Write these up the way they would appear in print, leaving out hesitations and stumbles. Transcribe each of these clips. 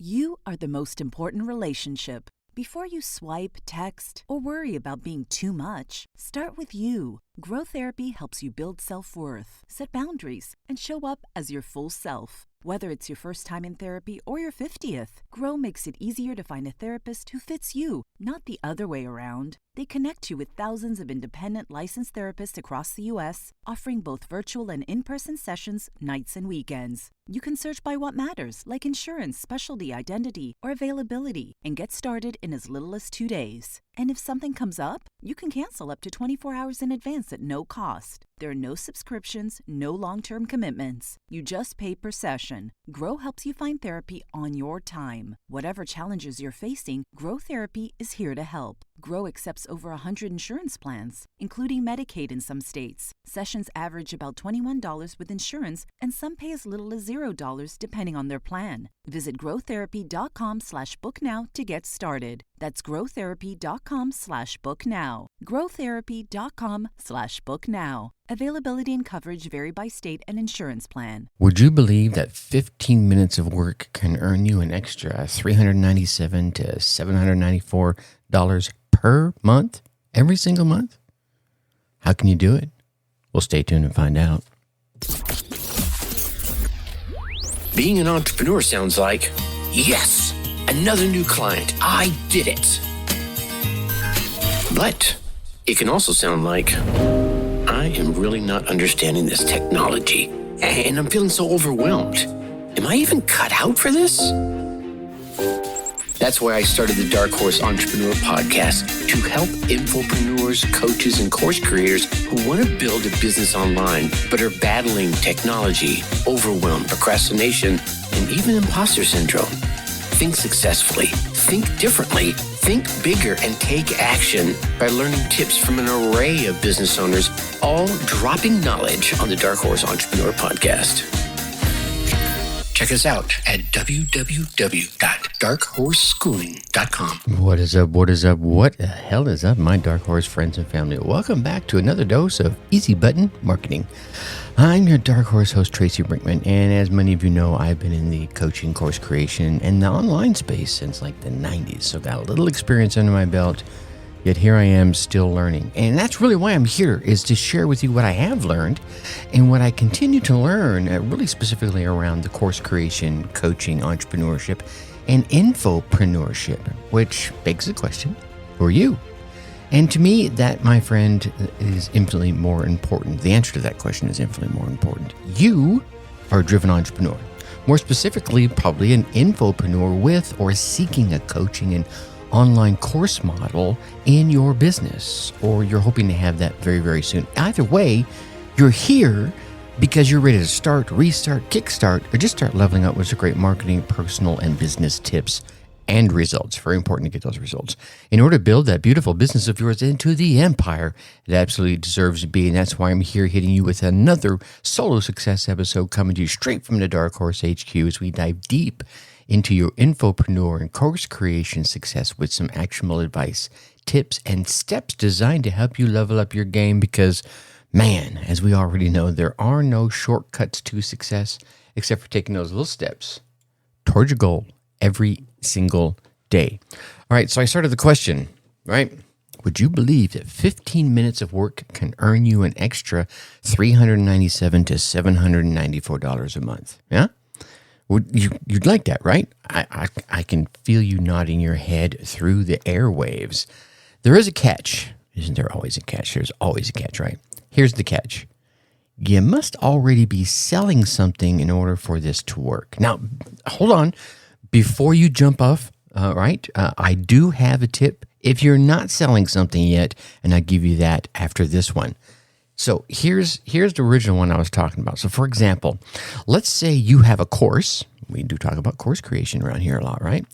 You are the most important relationship. Before you swipe, text, or worry about being too much, start with you. Grow Therapy helps you build self-worth, set boundaries, and show up as your full self. Whether it's your first time in therapy or your 50th, Grow makes it easier to find a therapist who fits you, not the other way around. They connect you with thousands of independent licensed therapists across the U.S., offering both virtual and in-person sessions, nights and weekends. You can search by what matters, like insurance, specialty, identity, or availability, and get started in as little as 2 days. And if something comes up, you can cancel up to 24 hours in advance at no cost. There are no subscriptions, no long-term commitments. You just pay per session. Grow helps you find therapy on your time. Whatever challenges you're facing, Grow Therapy is here to help. Grow accepts over 100 insurance plans, including Medicaid in some states. Sessions average about $21 with insurance, and some pay as little as $0 depending on their plan. Visit growtherapy.com/booknow to get started. That's growtherapy.com/booknow. growtherapy.com/booknow. Availability and coverage vary by state and insurance plan. Would you believe that 15 minutes of work can earn you an extra $397 to $794 per month, every single month? How can you do it? Well, stay tuned and find out. Being an entrepreneur sounds like, yes, another new client. I did it. But it can also sound like, I am really not understanding this technology, and I'm feeling so overwhelmed. Am I even cut out for this? That's why I started the Dark Horse Entrepreneur Podcast, to help infopreneurs, coaches, and course creators who want to build a business online but are battling technology, overwhelm, procrastination, and even imposter syndrome. Think successfully, think differently, think bigger, and take action by learning tips from an array of business owners, all dropping knowledge on the Dark Horse Entrepreneur Podcast. Check us out at www.darkhorseschooling.com. What is up? What is up? What the hell is up, my Dark Horse friends and family? Welcome back to another dose of Easy Button Marketing. I'm your Dark Horse host, Tracy Brinkman, and as many of you know, I've been in the coaching, course creation, and the online space since like the 90s, so got a little experience under my belt. Yet here I am still learning. And that's really why I'm here, is to share with you what I have learned and what I continue to learn, really specifically around the course creation, coaching, entrepreneurship, and infopreneurship, which begs the question, who are you? And to me, that, my friend, is infinitely more important. The answer to that question is infinitely more important. You are a driven entrepreneur. More specifically, probably an infopreneur with or seeking a coaching and online course model in your business, or you're hoping to have that very, very soon. Either way, you're here because you're ready to start, restart, kickstart, or just start leveling up with some great marketing, personal, and business tips and results. Very important to get those results in order to build that beautiful business of yours into the empire it absolutely deserves to be. And that's why I'm here hitting you with another solo success episode coming to you straight from the Dark Horse HQ as we dive deep into your infopreneur and course creation success with some actionable advice, tips, and steps designed to help you level up your game because, man, as we already know, there are no shortcuts to success except for taking those little steps towards your goal every single day. All right, so I started the question, right? Would you believe that 15 minutes of work can earn you an extra $397 to $794 a month? Yeah? You'd like that, right? I can feel you nodding your head through the airwaves. There is a catch. Isn't there always a catch? There's always a catch, right? Here's the catch. You must already be selling something in order for this to work. Now, hold on. Before you jump off, right, I do have a tip if you're not selling something yet, and I'll give you that after this one. So here's the original one I was talking about. So for example, let's say you have a course. We do talk about course creation around here a lot, right?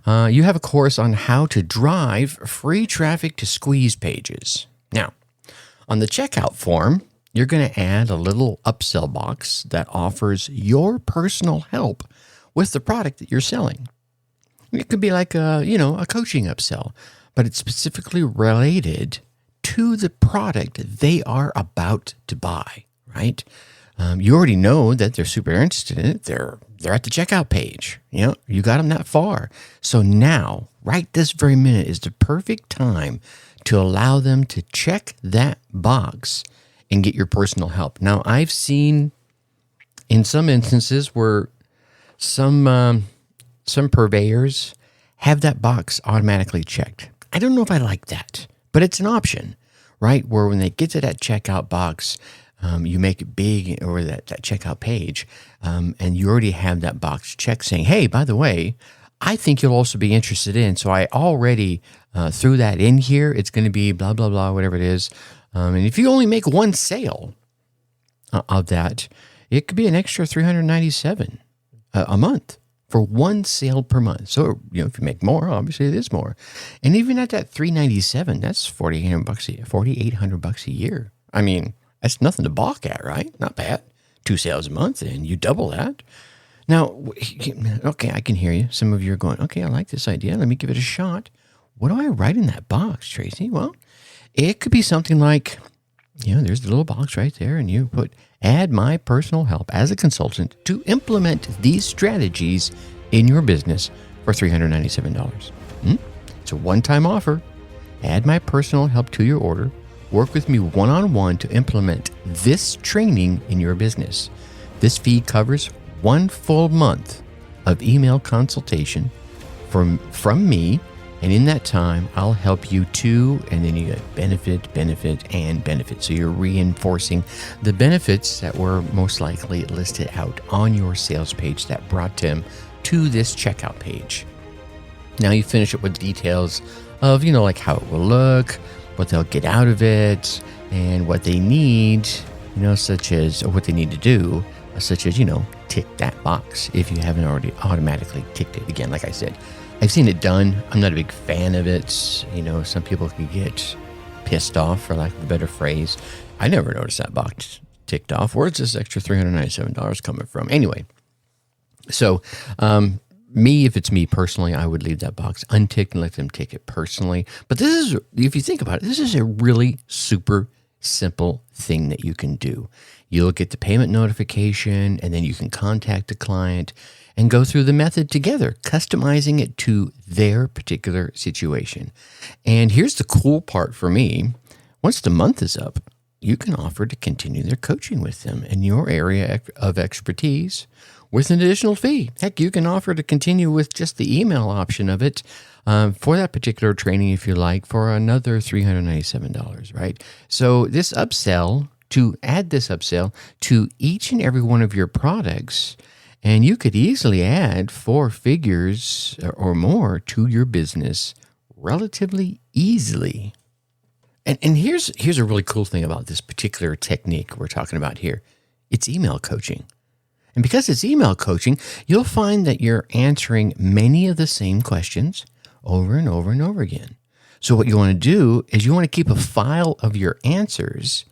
You have a course on how to drive free traffic to squeeze pages. Now, on the checkout form, you're going to add a little upsell box that offers your personal help with the product that you're selling. It could be like a coaching upsell, but it's specifically related to the product they are about to buy, right? You already know that they're super interested in it. They're at the checkout page. You got them that far. So now, right this very minute, is the perfect time to allow them to check that box and get your personal help. Now, I've seen in some instances where some purveyors have that box automatically checked. I don't know if I like that, but it's an option, right? Where when they get to that checkout box, you make it big, or that checkout page, and you already have that box checked saying, hey, by the way, I think you'll also be interested in. So I already threw that in here. It's going to be blah, blah, blah, whatever it is. And if you only make one sale of that, it could be an extra $397 a month for one sale per month. So, if you make more, obviously it is more. And even at that $397, that's $4,800 a year. I mean, that's nothing to balk at, right? Not bad. 2 sales a month, and you double that. Now, okay, I can hear you. Some of you are going, okay, I like this idea. Let me give it a shot. What do I write in that box, Tracy? Well, it could be something like, there's the little box right there, and you put, add my personal help as a consultant to implement these strategies in your business for $397. It's a one-time offer. Add my personal help to your order. Work with me one-on-one to implement this training in your business. This fee covers 1 full month of email consultation from me, and in that time, I'll help you too, and then you get benefit, and benefit. So you're reinforcing the benefits that were most likely listed out on your sales page that brought them to this checkout page. Now you finish it with details of, like how it will look, what they'll get out of it, and what they need, such as, or what they need to do, such as, tick that box if you haven't already automatically ticked it. Again, like I said, I've seen it done. I'm not a big fan of it. Some people can get pissed off, for lack of a better phrase. I never noticed that box ticked off. Where's this extra $397 coming from? Anyway, so if it's me personally, I would leave that box unticked and let them tick it personally. But this is, if you think about it, this is a really super simple thing that you can do. You'll get the payment notification, and then you can contact the client and go through the method together, customizing it to their particular situation. And here's the cool part for me. Once the month is up, you can offer to continue their coaching with them in your area of expertise with an additional fee. Heck, you can offer to continue with just the email option of it for that particular training, if you like, for another $397, right? So this upsell, to add this upsell to each and every one of your products, and you could easily add 4 figures or more to your business relatively easily. And here's a really cool thing about this particular technique we're talking about here. It's email coaching. And because it's email coaching, you'll find that you're answering many of the same questions over and over and over again. So what you want to do is you want to keep a file of your answers,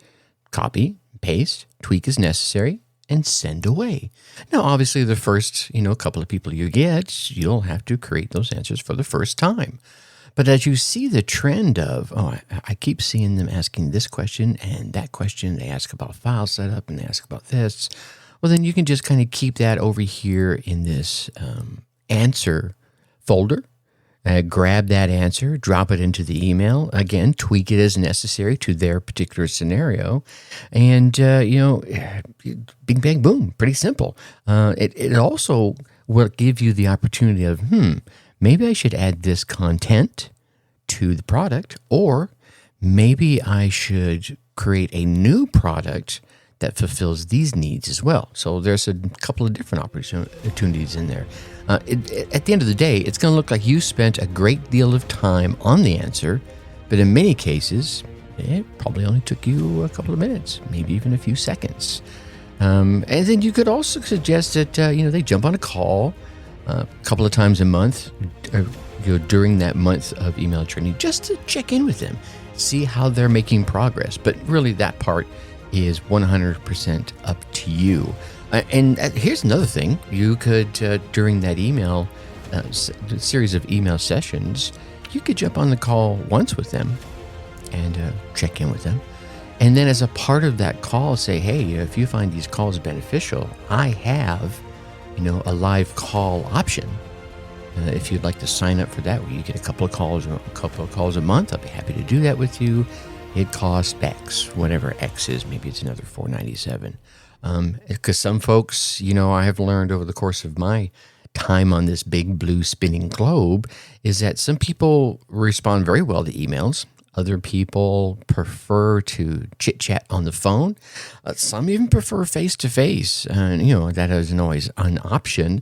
copy, paste, tweak as necessary, and send away. Now, obviously, the first, couple of people you get, you'll have to create those answers for the first time. But as you see the trend of, I keep seeing them asking this question and that question, they ask about file setup and they ask about this, well, then you can just kind of keep that over here in this answer folder. Grab that answer, drop it into the email. Again, tweak it as necessary to their particular scenario. And, bing, bang, boom, pretty simple. It also will give you the opportunity of, maybe I should add this content to the product, or maybe I should create a new product that fulfills these needs as well. So there's a couple of different opportunities in there. At the end of the day, it's going to look like you spent a great deal of time on the answer, but in many cases, it probably only took you a couple of minutes, maybe even a few seconds. And then you could also suggest that they jump on a call a couple of times a month, during that month of email training, just to check in with them, see how they're making progress. But really, that part is 100% up to you. And here's another thing. You could, during that email, series of email sessions, you could jump on the call once with them and check in with them. And then as a part of that call, say, hey, if you find these calls beneficial, I have, a live call option. If you'd like to sign up for that, where you get a couple of calls a month, I'll be happy to do that with you. It costs X, whatever X is. Maybe it's another $4.97. Because some folks, I have learned over the course of my time on this big blue spinning globe, is that some people respond very well to emails. Other people prefer to chit-chat on the phone. Some even prefer face-to-face. That isn't always an option,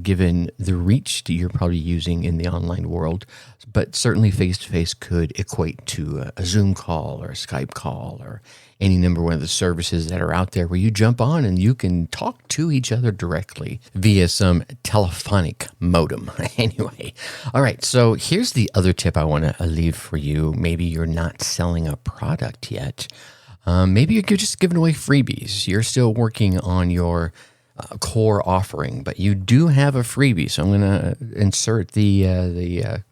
given the reach that you're probably using in the online world. But certainly face-to-face could equate to a Zoom call or a Skype call or any number one of the services that are out there where you jump on and you can talk to each other directly via some telephonic modem. Anyway, all right, so here's the other tip I want to leave for you. Maybe you're not selling a product yet. Maybe you're just giving away freebies. You're still working on your core offering, but you do have a freebie. So I'm going to insert the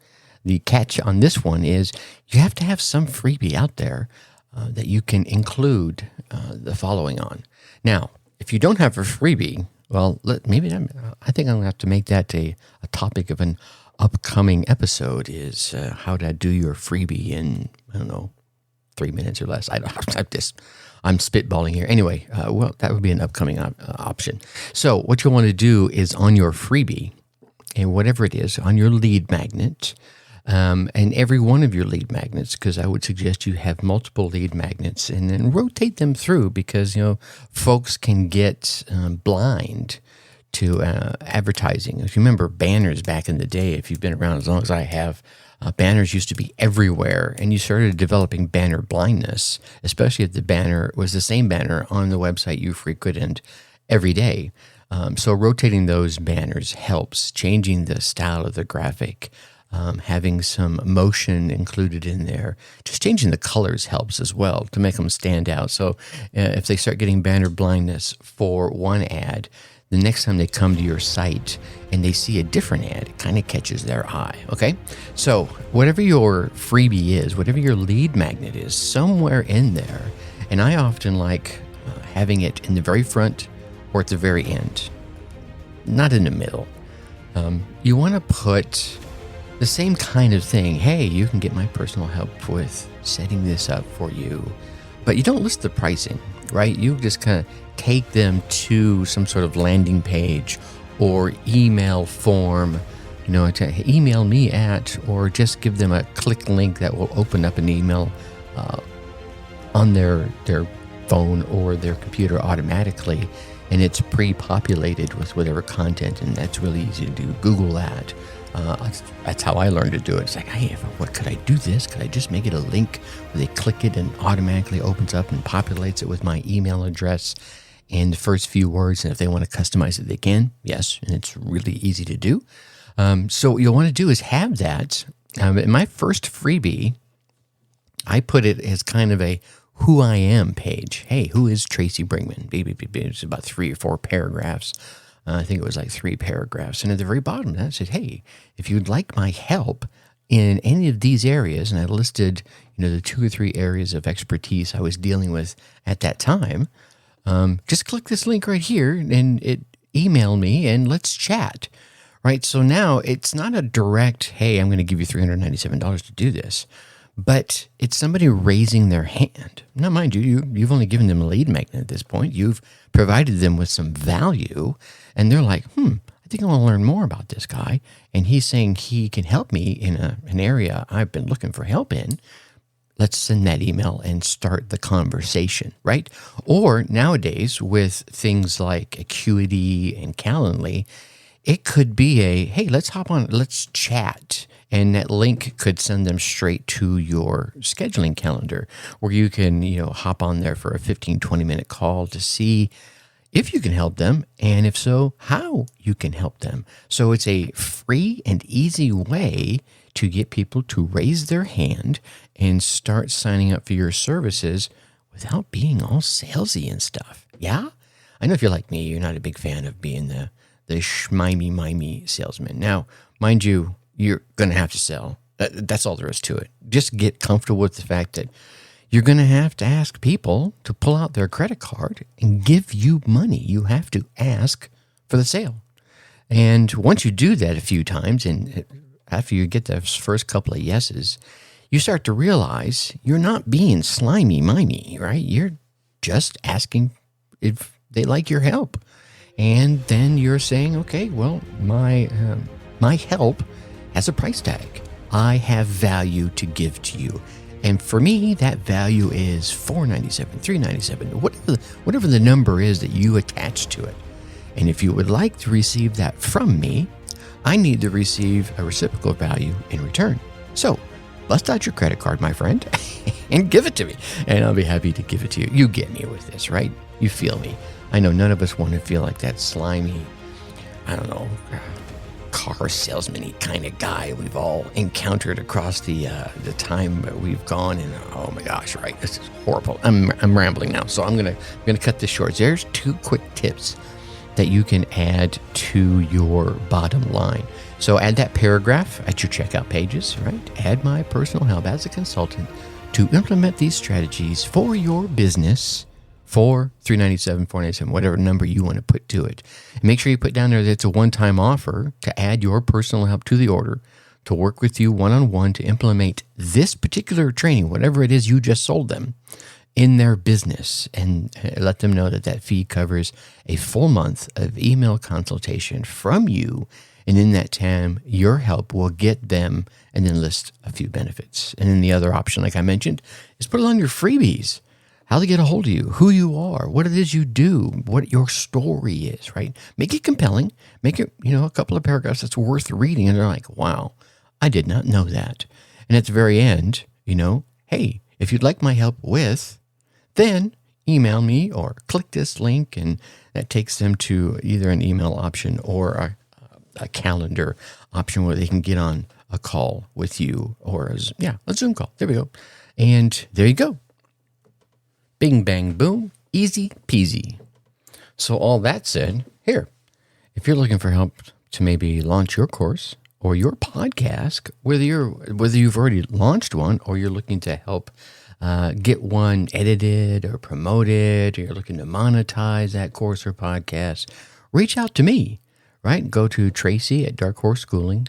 catch on this one is you have to have some freebie out there that you can include the following on. Now, if you don't have a freebie, well, I think I'm going to have to make that a topic of an upcoming episode is how to do your freebie in, 3 minutes or less. I'm spitballing here. Anyway, that would be an upcoming option. So what you'll want to do is on your freebie, and whatever it is, on your lead magnet, and every one of your lead magnets, because I would suggest you have multiple lead magnets and then rotate them through because, folks can get blind to advertising. If you remember banners back in the day, if you've been around as long as I have, banners used to be everywhere, and you started developing banner blindness, especially if the banner was the same banner on the website you frequented every day. So rotating those banners helps, changing the style of the graphic, having some motion included in there. Just changing the colors helps as well to make them stand out. So if they start getting banner blindness for one ad, the next time they come to your site and they see a different ad, it kind of catches their eye, okay? So whatever your freebie is, whatever your lead magnet is, somewhere in there, and I often like having it in the very front or at the very end, not in the middle. You want to put the same kind of thing. Hey, you can get my personal help with setting this up for you. But you don't list the pricing, right? You just kind of take them to some sort of landing page or email form, to email me at, or just give them a click link that will open up an email on their phone or their computer automatically. And it's pre-populated with whatever content, and that's really easy to do. Google that. That's how I learned to do it. It's like, hey, could I do this? Could I just make it a link where they click it and automatically opens up and populates it with my email address and the first few words? And if they want to customize it, they can. Yes, and it's really easy to do. So what you'll want to do is have that. In my first freebie, I put it as kind of a who I am page. Hey, who is Tracy Brinkman? It's about 3 or 4 paragraphs. I think it was like 3 paragraphs. And at the very bottom, that said, hey, if you'd like my help in any of these areas, and I listed, the 2 or 3 areas of expertise I was dealing with at that time, just click this link right here and email me and let's chat, right? So now it's not a direct, hey, I'm going to give you $397 to do this. But it's somebody raising their hand. Now, mind you, you've only given them a lead magnet at this point. You've provided them with some value, and they're like, I think I want to learn more about this guy. And he's saying he can help me in an area I've been looking for help in. Let's send that email and start the conversation, right? Or nowadays, with things like Acuity and Calendly, it could be hey, let's hop on, let's chat. And that link could send them straight to your scheduling calendar where you can, hop on there for a 15, 20-minute call to see if you can help them, and if so, how you can help them. So it's a free and easy way to get people to raise their hand and start signing up for your services without being all salesy and stuff. Yeah? I know if you're like me, you're not a big fan of being the schmimey-mimey salesman. Now, mind you, you're going to have to sell. That's all there is to it. Just get comfortable with the fact that you're going to have to ask people to pull out their credit card and give you money. You have to ask for the sale. And once you do that a few times, and after you get those first couple of yeses, you start to realize you're not being slimy-mimey, right? You're just asking if they like your help. And then you're saying, okay, well, my help has a price tag. I have value to give to you. And for me, that value is $4.97, $3.97, whatever the number is that you attach to it. And if you would like to receive that from me, I need to receive a reciprocal value in return. So bust out your credit card, my friend, and give it to me. And I'll be happy to give it to you. You get me with this, right? You feel me. I know none of us want to feel like that slimy, I don't know, car salesman-y kind of guy we've all encountered across the time we've gone. And oh my gosh, right? This is horrible. I'm rambling now, so I'm gonna cut this short. There's 2 quick tips that you can add to your bottom line. So add that paragraph at your checkout pages, right? Add my personal help as a consultant to implement these strategies for your business for $3.97, $4.97, whatever number you want to put to it. And make sure you put down there that it's a one-time offer to add your personal help to the order, to work with you one-on-one to implement this particular training, whatever it is you just sold them, in their business, and let them know that that fee covers a full month of email consultation from you. And in that time, your help will get them, and then list a few benefits. And then the other option, like I mentioned, is put along your freebies. How to get a hold of you, who you are, what it is you do, what your story is, right? Make it compelling. Make it, a couple of paragraphs that's worth reading. And they're like, wow, I did not know that. And at the very end, hey, if you'd like my help with, then email me or click this link. And that takes them to either an email option or a calendar option where they can get on a call with you or a Zoom call. There we go. And there you go. Bing, bang, boom, easy peasy. So all that said, here, if you're looking for help to maybe launch your course or your podcast, whether you've already launched one or you're looking to help get one edited or promoted, or you're looking to monetize that course or podcast, reach out to me, right? Go to Tracy at Dark Horse Schooling,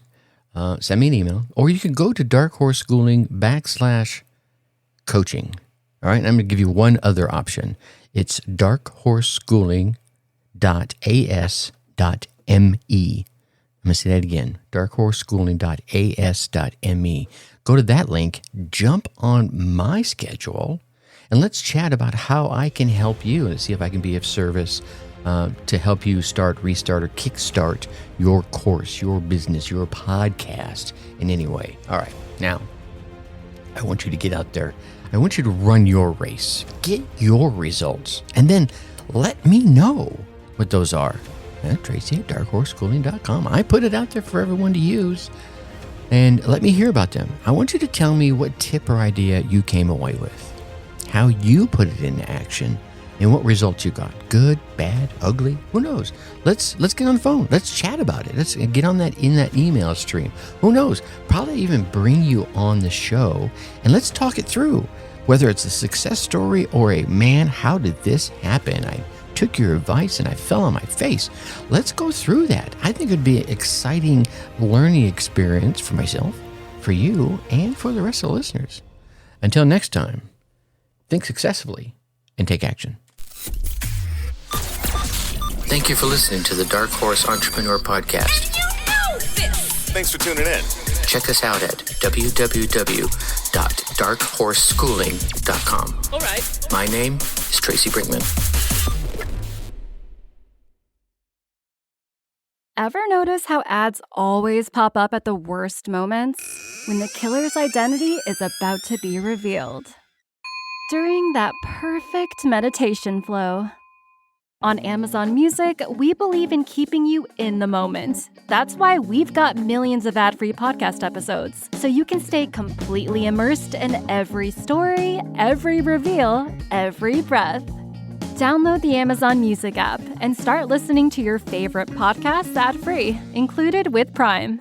send me an email, or you can go to Dark Horse Schooling /coaching. All right, I'm going to give you one other option. It's darkhorseschooling.as.me. I'm going to say that again, darkhorseschooling.as.me. Go to that link, jump on my schedule, and let's chat about how I can help you and see if I can be of service to help you start, restart, or kickstart your course, your business, your podcast in any way. All right, now, I want you to get out there. I want you to run your race, get your results, and then let me know what those are. Tracy at darkhorseschooling.com. I put it out there for everyone to use, and let me hear about them. I want you to tell me what tip or idea you came away with, how you put it into action, and what results you got. Good, bad, ugly, who knows? Let's get on the phone. Let's chat about it. Let's get on that in that email stream. Who knows? Probably even bring you on the show, and let's talk it through. Whether it's a success story or a, man, how did this happen? I took your advice and I fell on my face. Let's go through that. I think it'd be an exciting learning experience for myself, for you, and for the rest of the listeners. Until next time, think successfully and take action. Thank you for listening to the Dark Horse Entrepreneur Podcast. Thanks for tuning in. Check us out at www.darkhorseschooling.com. All right. My name is Tracy Brinkman. Ever notice how ads always pop up at the worst moments? When the killer's identity is about to be revealed. During that perfect meditation flow. On Amazon Music, we believe in keeping you in the moment. That's why we've got millions of ad-free podcast episodes, so you can stay completely immersed in every story, every reveal, every breath. Download the Amazon Music app and start listening to your favorite podcasts ad-free, included with Prime.